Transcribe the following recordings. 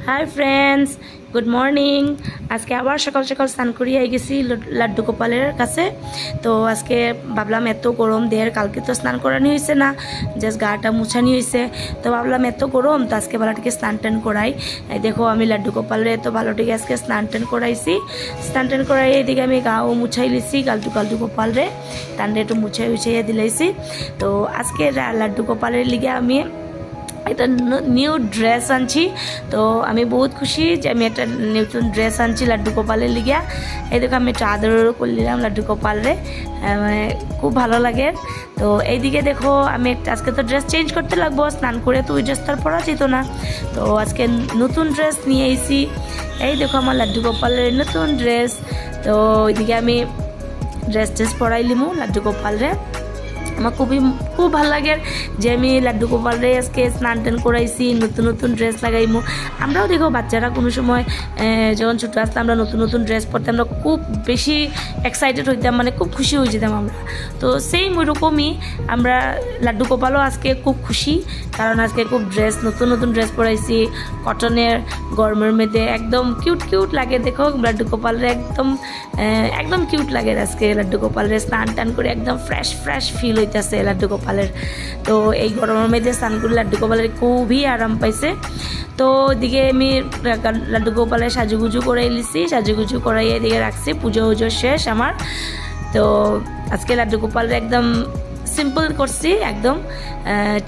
Hi friends, good morning. আজকে আবার সকাল সকাল স্নান করিয়ে গেছি লাড্ডু গোপালের কাছে। তো আজকে ভাবলাম এত গরম দেহের, কালকে তো স্নান করানি হয়েছে না, জাস্ট গাটা মুছানি হয়েছে। তো ভাবলাম এত গরম, তো আজকে ভালোটিকে স্নান টান করাই। দেখো আমি লাড্ডু গোপালের এত ভালোটিকে আজকে স্নান টান করাইছি। স্নান টান করাই এদিকে আমি গাও মুছাই লিছি লাড্ডু গোপালরে, তান্ডে একটু মুছাই উছাইয়া দিলাইছি। তো আজকে লাড্ডু গোপালের লিগে আমি একটা নিউ ড্রেস আনছি। তো আমি বহুত খুশি যে আমি একটা নতুন ড্রেস আনছি লাড্ডু গোপালের লিগিয়া। এই দেখো আমি একটা আদরও করলাম লাড্ডু গোপালরে, মানে খুব ভালো লাগে। তো এইদিকে দেখো আমি আজকে তো ড্রেস চেঞ্জ করতে লাগবো, স্নান করে তো ওই ড্রেস তো আর পরা যেত না। তো আজকে নতুন ড্রেস নিয়ে এসেছি। এই দেখো আমার লাড্ডু গোপালের নতুন ড্রেস। তো ওইদিকে আমি ড্রেস পরাইলিমু লাড্ডু গোপালরে। আমার খুব ভালো লাগে যে আমি লাড্ডু গোপালরে আজকে স্নান টান করাইছি, নতুন নতুন ড্রেস লাগাইমু। আমরাও দেখো বাচ্চারা কোনো সময় যখন ছোটো আসতাম আমরা নতুন নতুন ড্রেস পরতাম, আমরা খুব বেশি এক্সাইটেড হইতাম, মানে খুব খুশি হয়ে যেতাম আমরা। তো সেম ওইরকমই আমরা লাড্ডু গোপালও আজকে খুব খুশি, কারণ আজকে খুব নতুন নতুন ড্রেস পরাইছি কটনের, গরমের মধ্যে একদম কিউট লাগে। দেখো লাড্ডু গোপালরে একদম কিউট লাগে আজকে লাড্ডু গোপালরে স্নান টান করে একদম ফ্রেশ ফিল হইতেছে লাড্ডু গোপালের। তো এই গরমের মধ্যে স্নান করে লাড্ডু গোপালের খুবই আরাম পাইছে। তো ওইদিকে আমি লাড্ডু গোপালের সাজুগুজু করে এলিছি, সাজুগুজু করাই এদিকে রাখছি, পুজো শেষ আমার। তো আজকে লাড্ডু গোপালের একদম সিম্পল করছি একদম।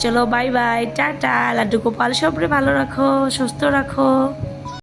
চলো বাই বাই, টাটা। লাড্ডু গোপাল সবরে ভালো রাখো, সুস্থ রাখো।